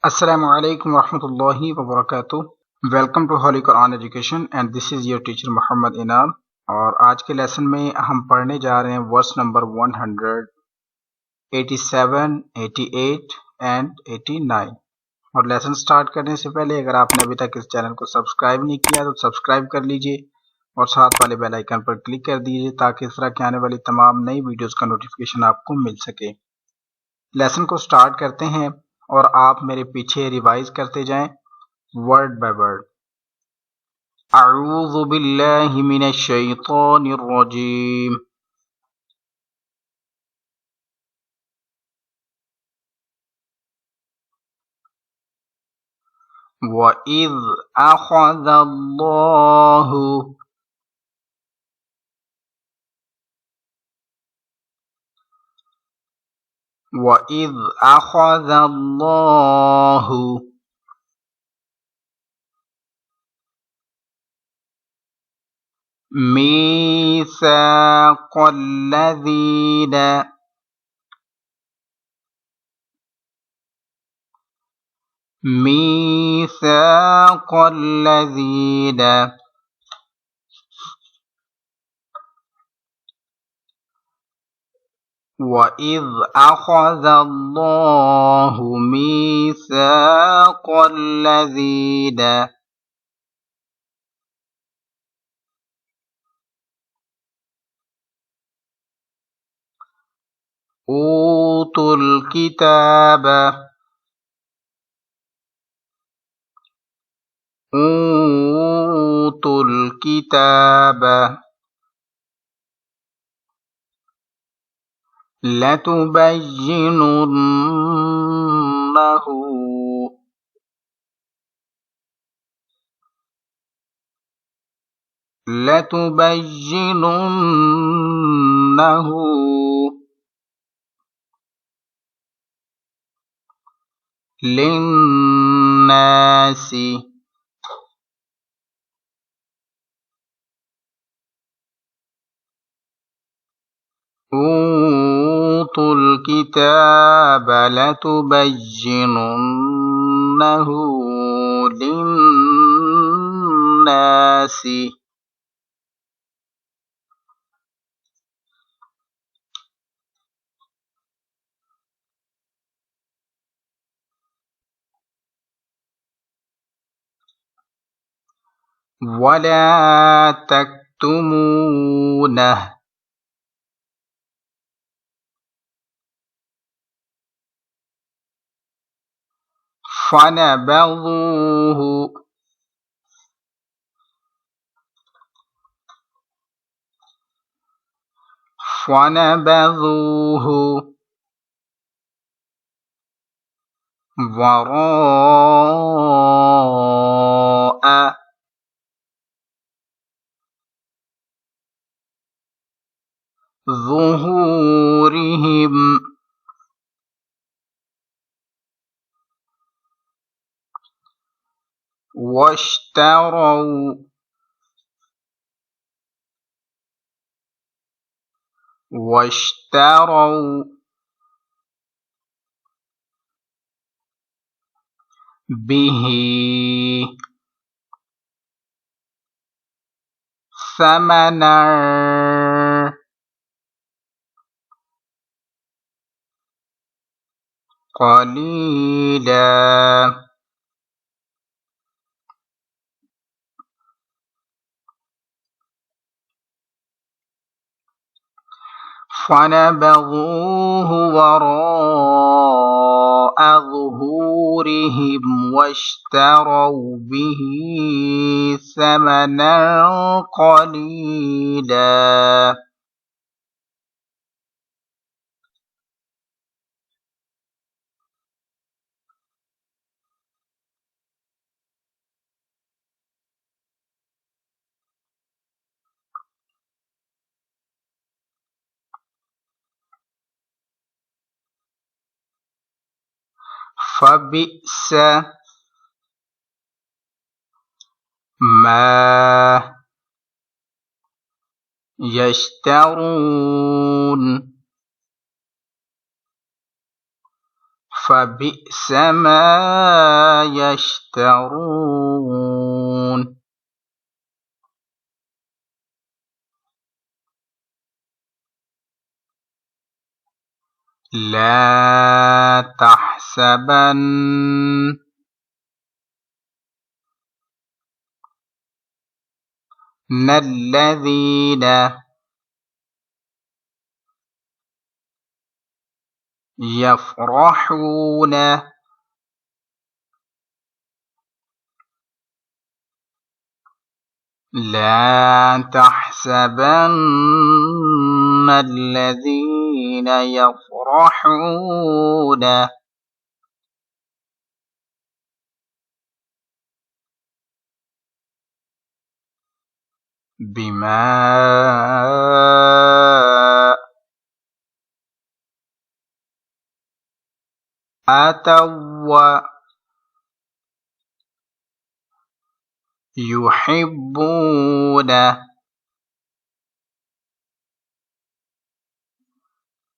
Assalamu alaikum warahmatullahi wabarakatuh। Welcome to holy Quran education and this is your teacher Mohammad Inam. और आज के लेसन में हम पढ़ने जा रहे हैं वर्स नंबर 187, 88 एंड 89। और लेसन स्टार्ट करने से पहले अगर आपने अभी तक इस चैनल को सब्सक्राइब नहीं किया तो सब्सक्राइब कर लीजिए और साथ वाले बेल आइकन पर क्लिक कर दीजिए ताकि इस तरह की आने वाली तमाम नई वीडियोस का नोटिफिकेशन आपको मिल सके। लेसन को स्टार्ट करते हैं और आप मेरे पीछे रिवाइज करते जाएं वर्ड बाय वर्ड। अऊज़ु बिल्लाहि मिनश शैतानिर रजीम। वइज़ अख़ज़ल्लाहु वइज़ अख़ज़ल्लाहु मीसाक़ल्लज़ीना मीसाक़ल्लज़ीना वइज़ अख़ज़ल्लाहु मीसाक़ल्लज़ीना ऊतुल किताब ऊतुल किताब लतुबय्यिनुन्नहु लतुबय्यिनुन्नहु लिन्नासि ऊतुल किताब लतुबय्यिनुन्नहु लिन्नासि वला तक्तुमूनह फनबज़ूहु फनबज़ूहु वराअ ظهورهم واشتروا به ثمنا قليلا فنبذوه وراء ظهورهم واشتروا به ثمنا قليلا فبئس ما يشترون فبئس ما يشترون لا تحسبن الذين يفرحون لا تحسبن الذين يفرحون بما أتوا يحبون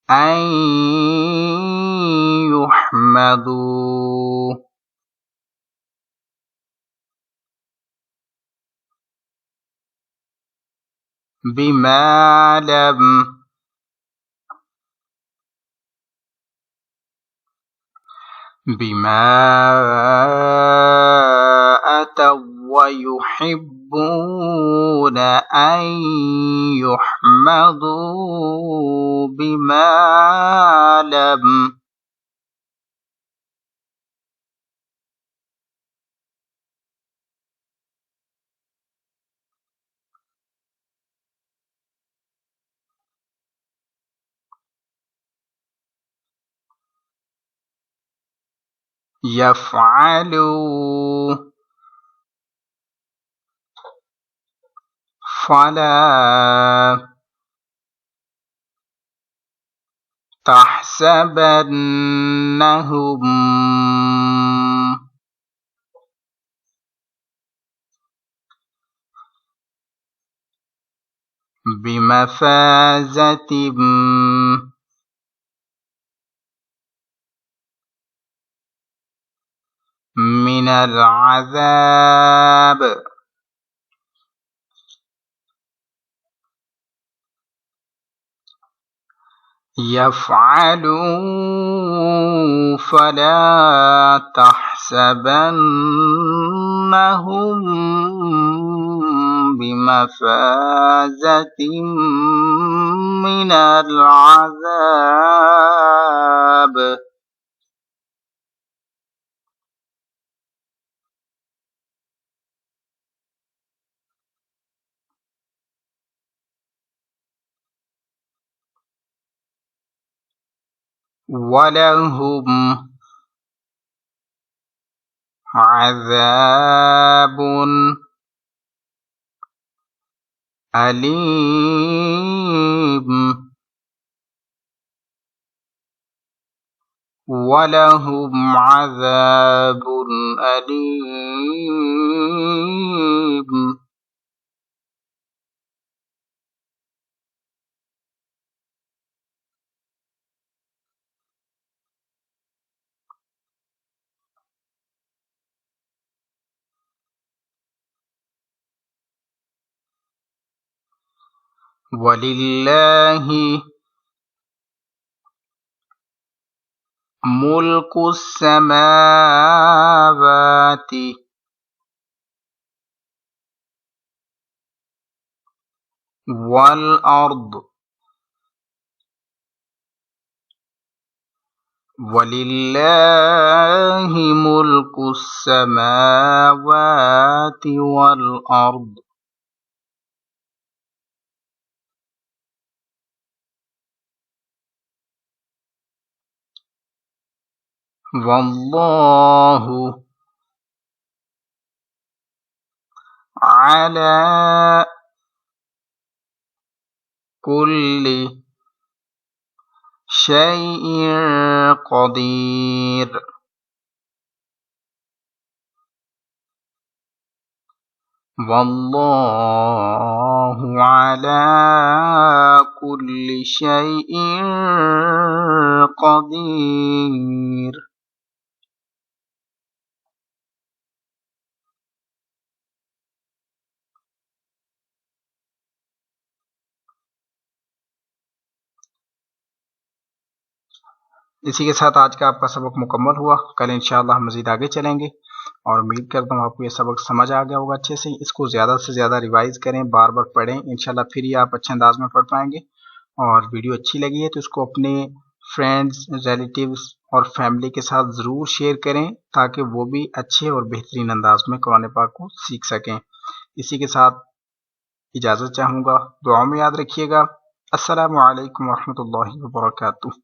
أن يحمدوا بما أتوا ويحبون أن يحمدوا بما لم يفعلوا فلا تحسبنهم بمفازة من العذاب يفعلوا فلا تحسبنهم بمفازة من العذاب ولهم عذاب أليم ولهم عذاب أليم ولله ملك السماوات والأرض ولله ملك السماوات والأرض والله على كل شيء قدير والله على كل شيء قدير इसी के साथ आज का आपका सबक मुकम्मल हुआ। कल इंशाअल्लाह हम मज़ीद आगे चलेंगे और उम्मीद करता हूँ आपको ये सबक समझ आ गया होगा अच्छे से। इसको ज़्यादा से ज़्यादा रिवाइज़ करें, बार बार पढ़ें, इंशाअल्लाह फिर ही आप अच्छे अंदाज में पढ़ पाएंगे। और वीडियो अच्छी लगी है तो इसको अपने फ्रेंड्स, रिलेटिव्स और फैमिली के साथ ज़रूर शेयर करें ताकि वो भी अच्छे और बेहतरीन अंदाज में कुरान पाक को सीख सकें। इसी के साथ इजाज़त चाहूँगा, दुआ में याद रखिएगा। अस्सलामु अलैकुम वरहमतुल्लाहि वबरकातुहू।